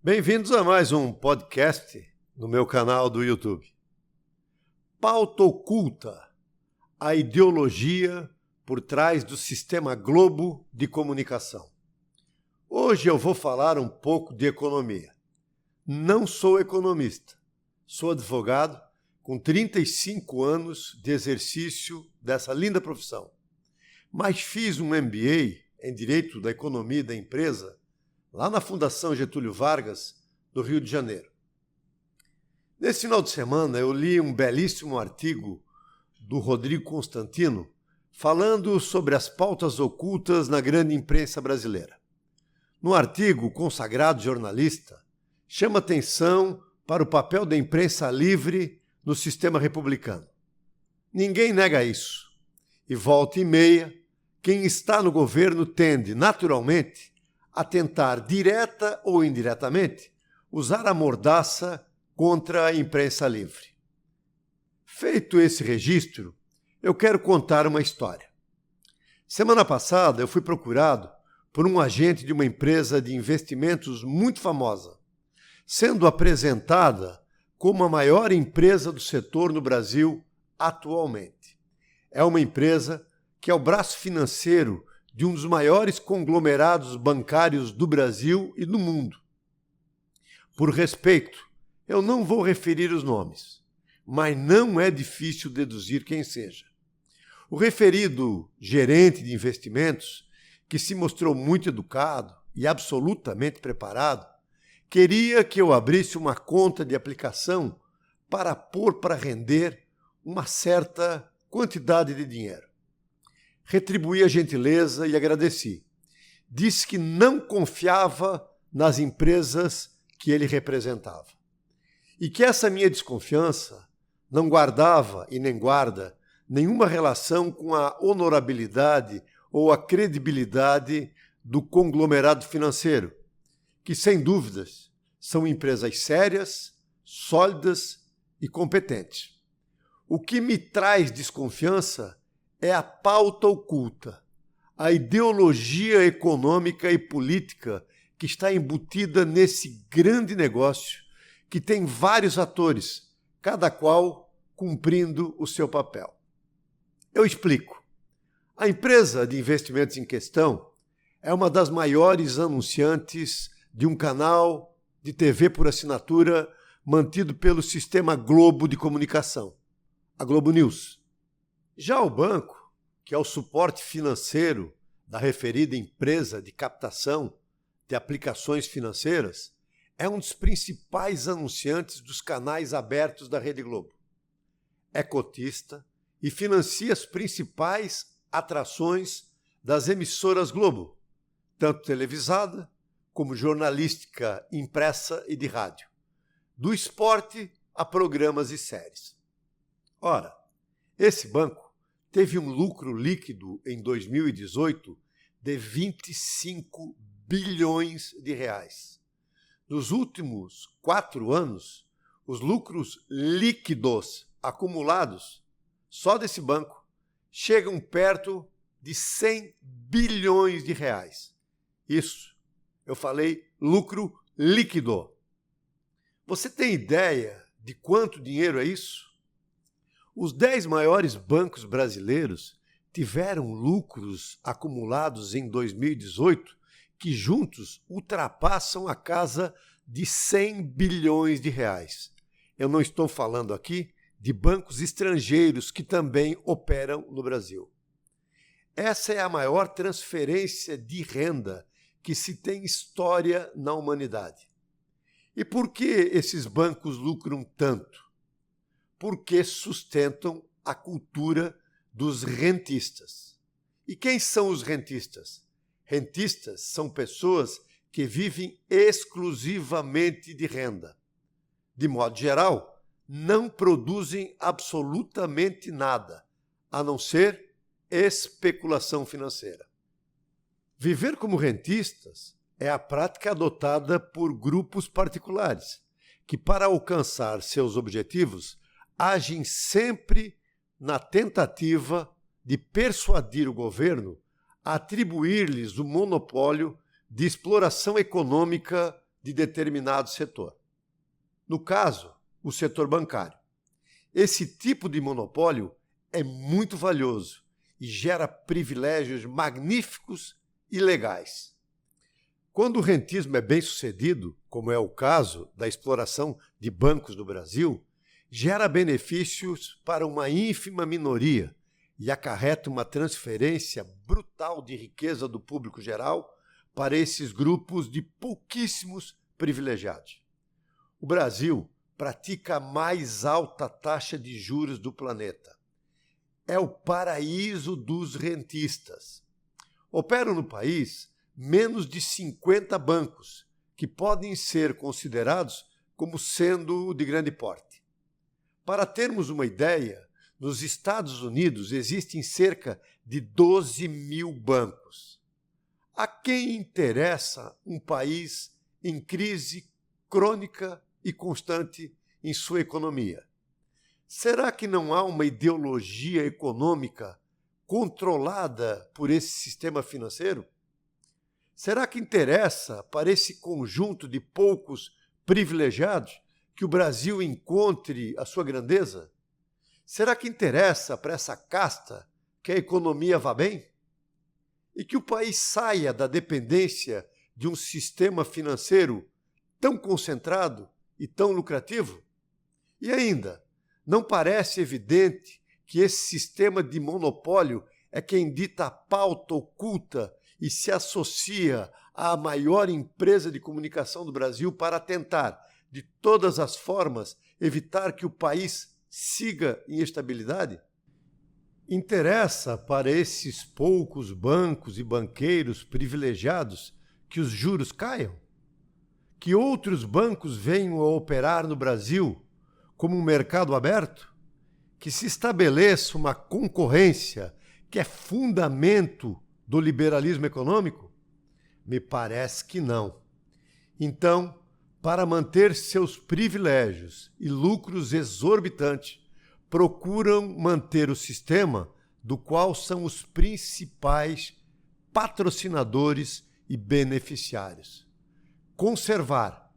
Bem-vindos a mais um podcast no meu canal do YouTube. Pauta oculta, a ideologia por trás do sistema Globo de comunicação. Hoje eu vou falar um pouco de economia. Não sou economista, sou advogado com 35 anos de exercício dessa linda profissão, mas fiz um MBA em Direito da Economia e da Empresa lá na Fundação Getúlio Vargas, do Rio de Janeiro. Nesse final de semana, eu li um belíssimo artigo do Rodrigo Constantino falando sobre as pautas ocultas na grande imprensa brasileira. No artigo, o consagrado jornalista chama atenção para o papel da imprensa livre no sistema republicano. Ninguém nega isso. E volta e meia, quem está no governo tende, naturalmente, a tentar, direta ou indiretamente, usar a mordaça contra a imprensa livre. Feito esse registro, eu quero contar uma história. Semana passada, eu fui procurado por um agente de uma empresa de investimentos muito famosa, sendo apresentada como a maior empresa do setor no Brasil atualmente. É uma empresa que é o braço financeiro de um dos maiores conglomerados bancários do Brasil e do mundo. Por respeito, eu não vou referir os nomes, mas não é difícil deduzir quem seja. O referido gerente de investimentos, que se mostrou muito educado e absolutamente preparado, queria que eu abrisse uma conta de aplicação para pôr para render uma certa quantidade de dinheiro. Retribuí a gentileza e agradeci. Disse que não confiava nas empresas que ele representava. E que essa minha desconfiança não guardava e nem guarda nenhuma relação com a honorabilidade ou a credibilidade do conglomerado financeiro, que, sem dúvidas, são empresas sérias, sólidas e competentes. O que me traz desconfiança é a pauta oculta, a ideologia econômica e política que está embutida nesse grande negócio que tem vários atores, cada qual cumprindo o seu papel. Eu explico. A empresa de investimentos em questão é uma das maiores anunciantes de um canal de TV por assinatura mantido pelo sistema Globo de comunicação, a Globo News. Já o banco, que é o suporte financeiro da referida empresa de captação de aplicações financeiras, é um dos principais anunciantes dos canais abertos da Rede Globo. É cotista e financia as principais atrações das emissoras Globo, tanto televisada como jornalística impressa e de rádio, do esporte a programas e séries. Ora, esse banco teve um lucro líquido em 2018 de 25 bilhões de reais. Nos últimos 4 anos, os lucros líquidos acumulados só desse banco chegam perto de 100 bilhões de reais. Isso, eu falei lucro líquido. Você tem ideia de quanto dinheiro é isso? Os 10 maiores bancos brasileiros tiveram lucros acumulados em 2018 que juntos ultrapassam a casa de 100 bilhões de reais. Eu não estou falando aqui de bancos estrangeiros que também operam no Brasil. Essa é a maior transferência de renda que se tem história na humanidade. E por que esses bancos lucram tanto? Porque sustentam a cultura dos rentistas. E quem são os rentistas? Rentistas são pessoas que vivem exclusivamente de renda. De modo geral, não produzem absolutamente nada, a não ser especulação financeira. Viver como rentistas é a prática adotada por grupos particulares, que, para alcançar seus objetivos, agem sempre na tentativa de persuadir o governo a atribuir-lhes o monopólio de exploração econômica de determinado setor. No caso, o setor bancário. Esse tipo de monopólio é muito valioso e gera privilégios magníficos e legais. Quando o rentismo é bem sucedido, como é o caso da exploração de bancos no Brasil, gera benefícios para uma ínfima minoria e acarreta uma transferência brutal de riqueza do público geral para esses grupos de pouquíssimos privilegiados. O Brasil pratica a mais alta taxa de juros do planeta. É o paraíso dos rentistas. Operam no país menos de 50 bancos, que podem ser considerados como sendo de grande porte. Para termos uma ideia, nos Estados Unidos existem cerca de 12 mil bancos. A quem interessa um país em crise crônica e constante em sua economia? Será que não há uma ideologia econômica controlada por esse sistema financeiro? Será que interessa para esse conjunto de poucos privilegiados que o Brasil encontre a sua grandeza? Será que interessa para essa casta que a economia vá bem? E que o país saia da dependência de um sistema financeiro tão concentrado e tão lucrativo? E ainda, não parece evidente que esse sistema de monopólio é quem dita a pauta oculta e se associa à maior empresa de comunicação do Brasil para tentar, de todas as formas, evitar que o país siga em estabilidade? Interessa para esses poucos bancos e banqueiros privilegiados que os juros caiam? Que outros bancos venham a operar no Brasil como um mercado aberto? Que se estabeleça uma concorrência que é fundamento do liberalismo econômico? Me parece que não. Então, para manter seus privilégios e lucros exorbitantes, procuram manter o sistema do qual são os principais patrocinadores e beneficiários. Conservar,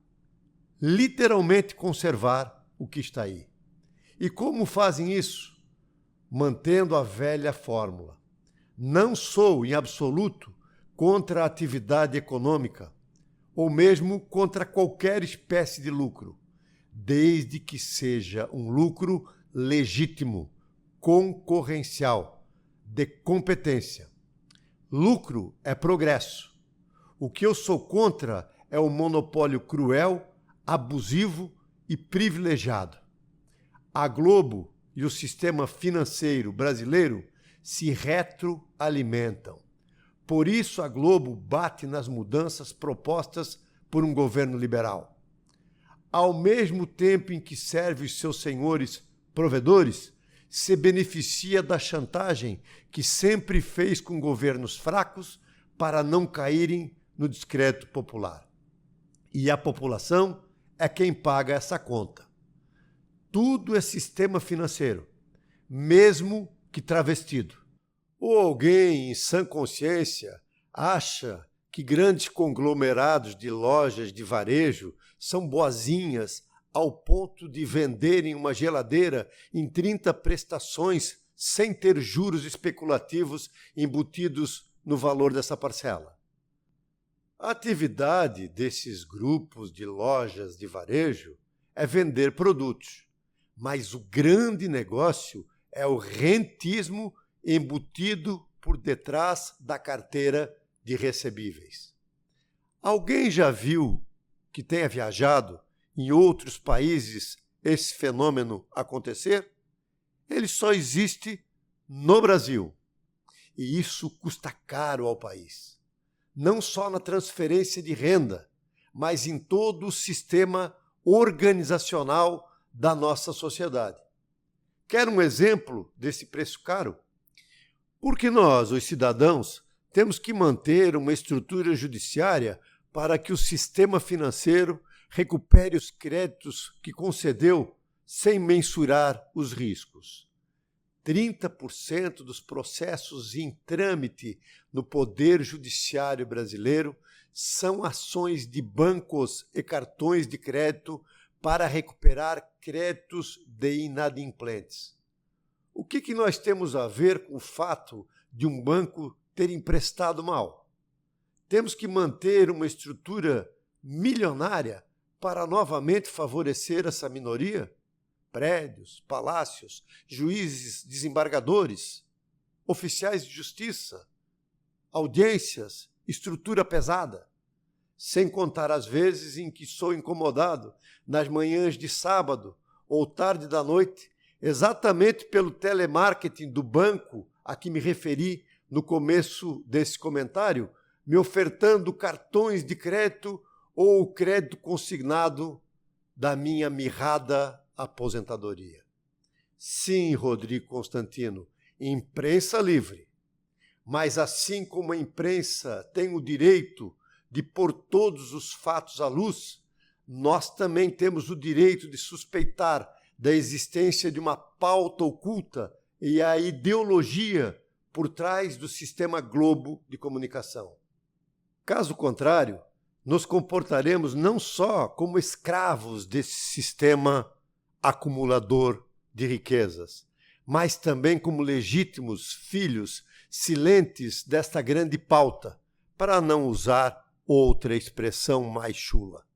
literalmente conservar o que está aí. E como fazem isso? Mantendo a velha fórmula. Não sou, em absoluto, contra a atividade econômica, ou mesmo contra qualquer espécie de lucro, desde que seja um lucro legítimo, concorrencial, de competência. Lucro é progresso. O que eu sou contra é o monopólio cruel, abusivo e privilegiado. A Globo e o sistema financeiro brasileiro se retroalimentam. Por isso a Globo bate nas mudanças propostas por um governo liberal. Ao mesmo tempo em que serve os seus senhores provedores, se beneficia da chantagem que sempre fez com governos fracos para não caírem no descrédito popular. E a população é quem paga essa conta. Tudo é sistema financeiro, mesmo que travestido. Ou alguém, em sã consciência, acha que grandes conglomerados de lojas de varejo são boazinhas ao ponto de venderem uma geladeira em 30 prestações sem ter juros especulativos embutidos no valor dessa parcela? A atividade desses grupos de lojas de varejo é vender produtos, mas o grande negócio é o rentismo embutido por detrás da carteira de recebíveis. Alguém já viu que tenha viajado em outros países esse fenômeno acontecer? Ele só existe no Brasil. E isso custa caro ao país. Não só na transferência de renda, mas em todo o sistema organizacional da nossa sociedade. Quer um exemplo desse preço caro? Porque nós, os cidadãos, temos que manter uma estrutura judiciária para que o sistema financeiro recupere os créditos que concedeu sem mensurar os riscos. 30% dos processos em trâmite no Poder Judiciário brasileiro são ações de bancos e cartões de crédito para recuperar créditos de inadimplentes. O que nós temos a ver com o fato de um banco ter emprestado mal? Temos que manter uma estrutura milionária para novamente favorecer essa minoria? Prédios, palácios, juízes, desembargadores, oficiais de justiça, audiências, estrutura pesada, sem contar as vezes em que sou incomodado nas manhãs de sábado ou tarde da noite, exatamente pelo telemarketing do banco a que me referi no começo desse comentário, me ofertando cartões de crédito ou o crédito consignado da minha mirrada aposentadoria. Sim, Rodrigo Constantino, imprensa livre. Mas assim como a imprensa tem o direito de pôr todos os fatos à luz, nós também temos o direito de suspeitar da existência de uma pauta oculta e a ideologia por trás do sistema Globo de comunicação. Caso contrário, nos comportaremos não só como escravos desse sistema acumulador de riquezas, mas também como legítimos filhos silentes desta grande pauta, para não usar outra expressão mais chula.